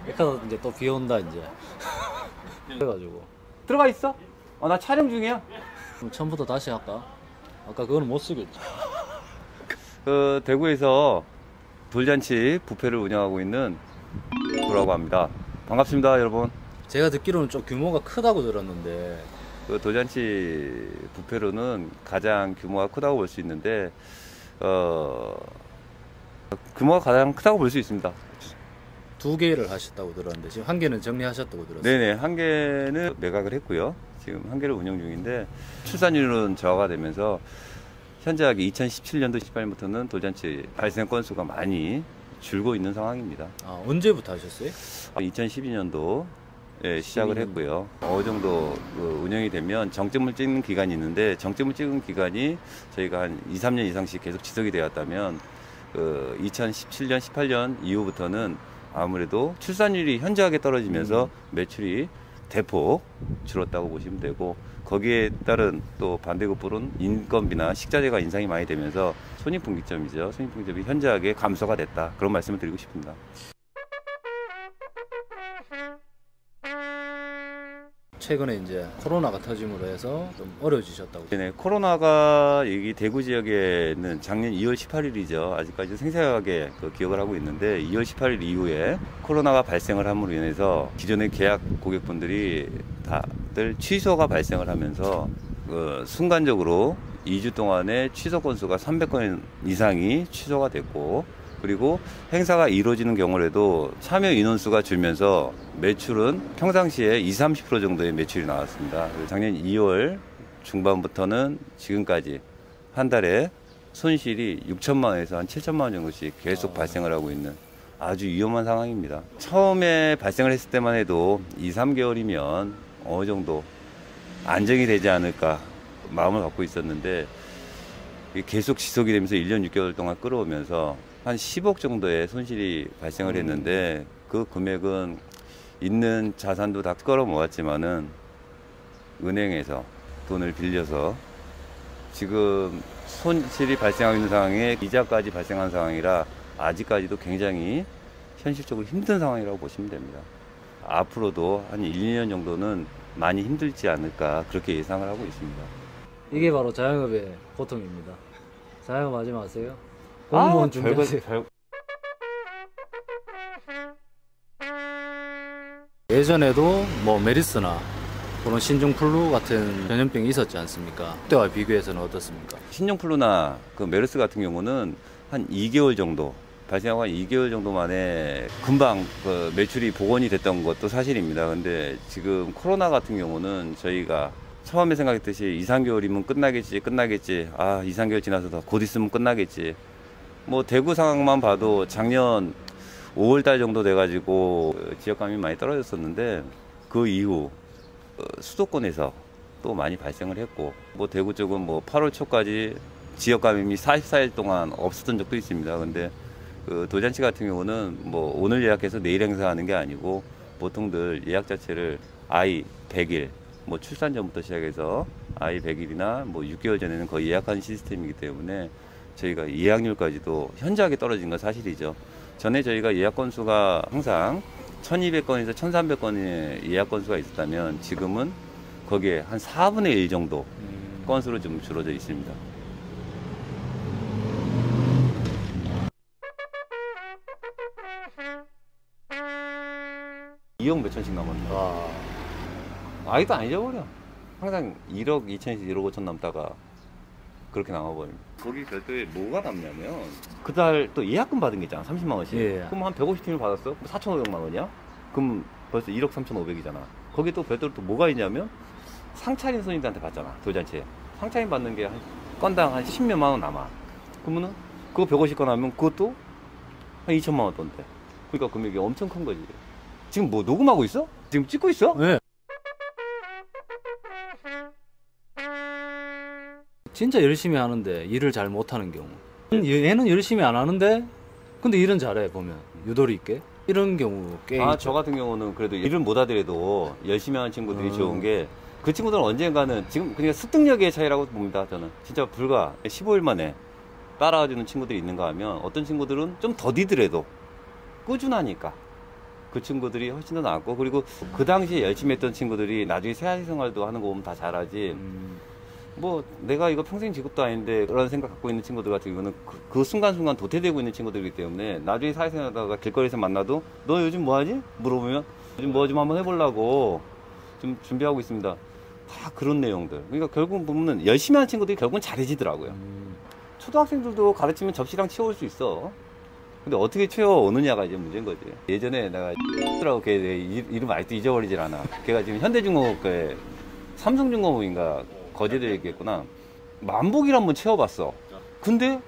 백화점 이제 또 비 온다 이제. 그래가지고 들어가 있어? 나 촬영 중이야. 그럼 처음부터 다시 할까? 아까 그거는 못 쓰겠지. 그 대구에서 돌잔치 뷔페를 운영하고 있는 구라고 합니다. 반갑습니다, 여러분. 제가 듣기로는 좀 규모가 크다고 들었는데. 그 돌잔치 뷔페로는 가장 규모가 크다고 볼 수 있는데 규모가 가장 크다고 볼 수 있습니다. 2개를 하셨다고 들었는데 지금 1개는 정리하셨다고 들었어요. 네네, 1개는 매각을 했고요. 지금 1개를 운영 중인데 출산율은 저하가 되면서 현저하게 2017년도 18년부터는 돌잔치 발생 건수가 많이 줄고 있는 상황입니다. 아, 언제부터 하셨어요? 2012년도 시작을 했고요. 어느 정도 운영이 되면 정점을 찍는 기간이 있는데 정점을 찍은 기간이 저희가 한 2, 3년 이상씩 계속 지속이 되었다면 2017년, 18년 이후부터는 아무래도 출산율이 현저하게 떨어지면서 매출이 대폭 줄었다고 보시면 되고, 거기에 따른 또 반대급부로는 인건비나 식자재가 인상이 많이 되면서 손익분기점이죠. 손익분기점이 현저하게 감소가 됐다. 그런 말씀을 드리고 싶습니다. 최근에 이제 코로나가 터짐으로 해서 좀 어려워지셨다고. 네, 코로나가 여기 대구 지역에는 작년 2월 18일이죠. 아직까지 생생하게 기억을 하고 있는데 2월 18일 이후에 코로나가 발생을 함으로 인해서 기존의 계약 고객분들이 다들 취소가 발생을 하면서 순간적으로 2주 동안에 취소 건수가 300건 이상이 취소가 됐고, 그리고 행사가 이루어지는 경우에도 참여 인원수가 줄면서 매출은 평상시에 20-30% 정도의 매출이 나왔습니다. 작년 2월 중반부터는 지금까지 한 달에 손실이 6천만 원에서 한 7천만 원 정도씩 계속 발생을 하고 있는 아주 위험한 상황입니다. 처음에 발생을 했을 때만 해도 2-3개월이면 어느 정도 안정이 되지 않을까 마음을 갖고 있었는데, 계속 지속이 되면서 1년 6개월 동안 끌어오면서 한 10억 정도의 손실이 발생을 했는데, 그 금액은 있는 자산도 다 끌어 모았지만은 은행에서 돈을 빌려서 지금 손실이 발생하고 있는 상황에 이자까지 발생한 상황이라 아직까지도 굉장히 현실적으로 힘든 상황이라고 보시면 됩니다. 앞으로도 한 1, 2년 정도는 많이 힘들지 않을까 그렇게 예상을 하고 있습니다. 이게 바로 자영업의 고통입니다. 자영업 하지 마세요. 공무원 준비하세요. 예전에도 뭐 메리스나 그런 신종플루 같은 전염병이 있었지 않습니까? 그때와 비교해서는 어떻습니까? 신종플루나 메르스 같은 경우는 한 2개월 정도 발생하고 한 2개월 정도 만에 금방 매출이 복원이 됐던 것도 사실입니다. 근데 지금 코로나 같은 경우는 저희가 처음에 생각했듯이 2, 3개월이면 끝나겠지. 2, 3개월 지나서 곧 있으면 끝나겠지. 뭐 대구 상황만 봐도 작년 5월달 정도 돼가지고 지역감이 많이 떨어졌었는데, 그 이후 수도권에서 또 많이 발생을 했고, 뭐 대구 쪽은 뭐 8월 초까지 지역감염이 44일 동안 없었던 적도 있습니다. 근데 돌잔치 같은 경우는 뭐 오늘 예약해서 내일 행사하는 게 아니고 보통들 예약 자체를 아이 100일, 뭐 출산 전부터 시작해서 아이 100일이나 뭐 6개월 전에는 거의 예약하는 시스템이기 때문에 저희가 예약률까지도 현저하게 떨어진 건 사실이죠. 전에 저희가 예약 건수가 항상 1200건에서 1300건의 예약 건수가 있었다면 지금은 거기에 한 4분의 1 정도 건수로 좀 줄어져 있습니다. (2억) 몇천씩 남았네. 아이도 안 잊어버려. 항상 1억 2천에서 1억 5천 남다가 그렇게 나와버립니다. 거기 별도에 뭐가 남냐면 그달 또 예약금 받은 게 있잖아. 30만 원씩. 예. 그럼 한 150팀을 받았어. 4,500만 원이야? 그럼 벌써 1억 3,500이잖아. 거기 또 별도로 또 뭐가 있냐면 상차림 손님들한테 받잖아. 돌잔치에. 상차림 받는 게 한 건당 한 10몇만 원 남아. 그러면은 그거 150건 하면 그것도 한 2천만 원 돈대. 그러니까 금액이 엄청 큰 거지. 지금 뭐 녹음하고 있어? 지금 찍고 있어? 네. 진짜 열심히 하는데 일을 잘 못하는 경우, 얘는 열심히 안 하는데 근데 일은 잘해. 보면 유도리 있게 이런 경우 꽤 있죠. 저 같은 경우는 그래도 일을 못 하더라도 열심히 하는 친구들이 좋은 게, 그 친구들은 언젠가는 지금 그냥 습득력의 차이라고 봅니다. 저는 진짜 불과 15일 만에 따라와주는 친구들이 있는가 하면, 어떤 친구들은 좀 더디더라도 꾸준하니까 그 친구들이 훨씬 더 나았고, 그리고 그 당시에 열심히 했던 친구들이 나중에 사회생활도 하는 거 보면 다 잘하지. 뭐 내가 이거 평생 직업도 아닌데 그런 생각 갖고 있는 친구들 같은 경우는 그 순간순간 도태되고 있는 친구들이기 때문에 나중에 사회생활하다가 길거리에서 만나도 너 요즘 뭐하지? 물어보면 요즘 뭐 좀 한번 해보려고 좀 준비하고 있습니다. 다 그런 내용들. 그러니까 결국 보면 열심히 하는 친구들이 결국은 잘해지더라고요. 초등학생들도 가르치면 접시랑 치워올 수 있어. 근데 어떻게 치워오느냐가 이제 문제인 거지. 예전에 내가 라고 걔 이름 아직도 잊어버리질 않아. 걔가 지금 현대중공업과에 삼성중공업인가 거제도에 있겠구나. 만복일 한번 채워봤어. 근데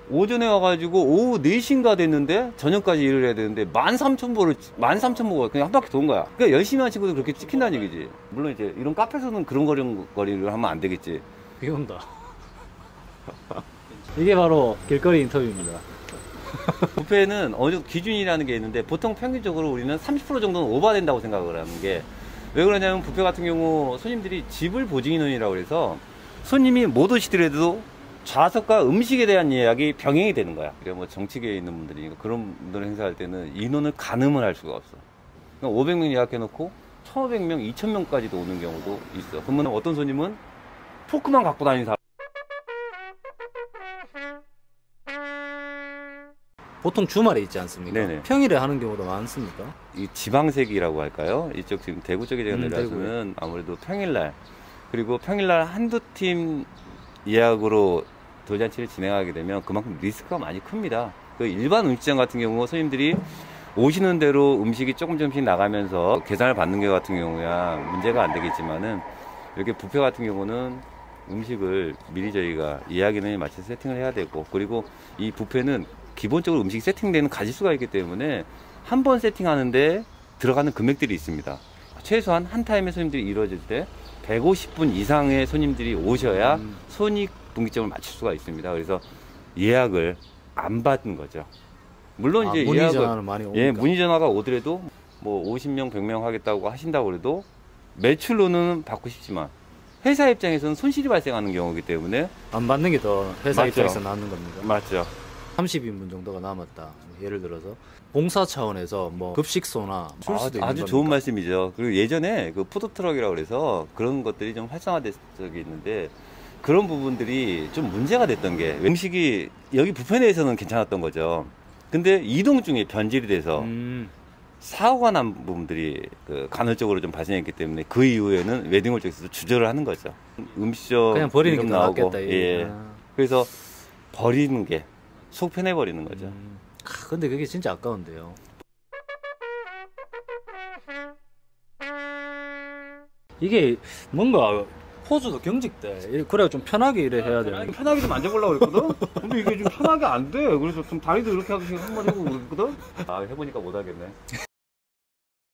오전에 와가지고 오후 4시인가 됐는데 저녁까지 일을 해야 되는데 13,000보가 그냥 한 바퀴 돈 거야. 그러니까 열심히 하는 친구들 그렇게 찍힌다는 얘기지. 물론 이제 이런 카페에서는 그런 거리를 하면 안 되겠지. 비 온다. 이게 바로 길거리 인터뷰입니다. 뷔페는 어느 정도 기준이라는 게 있는데 보통 평균적으로 우리는 30% 정도는 오버된다고 생각을 하는 게, 왜 그러냐면 뷔페 같은 경우 손님들이 지불 보증 인원이라고 해서 손님이 못 오시더라도 좌석과 음식에 대한 예약이 병행이 되는 거야. 그러니까 뭐 정치계에 있는 분들이니까 그런 분들 행사할 때는 인원을 가늠을 할 수가 없어. 그러니까 500명 예약해놓고 1,500명, 2,000명까지도 오는 경우도 있어. 그러면 어떤 손님은 포크만 갖고 다니는 사람. 보통 주말에 있지 않습니까? 네네. 평일에 하는 경우도 많습니까? 이 지방색이라고 할까요? 이쪽 지금 대구 쪽에 제가 내려왔으면 대구에. 아무래도 평일날, 그리고 평일날 한두 팀 예약으로 돌잔치를 진행하게 되면 그만큼 리스크가 많이 큽니다. 그 일반 음식점 같은 경우 손님들이 오시는 대로 음식이 조금씩 나가면서 계산을 받는 것 같은 경우야 문제가 안 되겠지만은, 이렇게 뷔페 같은 경우는 음식을 미리 저희가 예약인원에 맞춰서 세팅을 해야 되고, 그리고 이 뷔페는 기본적으로 음식이 세팅되는 가짓수가 있기 때문에 한 번 세팅하는데 들어가는 금액들이 있습니다. 최소한 한 타임에 손님들이 이루어질 때 150분 이상의 손님들이 오셔야 손익 분기점을 맞출 수가 있습니다. 그래서 예약을 안 받은 거죠. 물론 이제 문의 예약을, 전화는 많이 오니까. 예, 문의 전화가 오더라도 뭐 50명, 100명 하겠다고 하신다고 해도 매출로는 받고 싶지만 회사 입장에서는 손실이 발생하는 경우이기 때문에 안 받는 게 더 회사 맞죠. 입장에서 낫는 겁니다. 맞죠. 30인분 정도가 남았다. 예를 들어서 봉사 차원에서 뭐 급식소나 줄 수도 있는 아주 겁니까? 좋은 말씀이죠. 그리고 예전에 그 푸드트럭이라고 그래서 그런 것들이 좀 활성화된 적이 있는데, 그런 부분들이 좀 문제가 됐던 게, 음식이 여기 뷔페 내에서는 괜찮았던 거죠. 근데 이동 중에 변질이 돼서 사고가 난 부분들이 그 간헐적으로 좀 발생했기 때문에 그 이후에는 웨딩홀 쪽에서도 주저를 하는 거죠. 음식점 그냥 버리는 게 이름 더 나오고, 낫겠다. 예. 그래서 버리는 게 속 편해버리는 거죠. 근데 그게 진짜 아까운데요. 이게 뭔가 포즈도 경직돼. 그래야 좀 편하게 일을 해야 되는. 편하게 좀 앉아보려고 그랬거든? 근데 이게 좀 편하게 안 돼. 그래서 좀 다리도 이렇게 하고 한번 해보고 그랬거든? 아, 해보니까 못하겠네.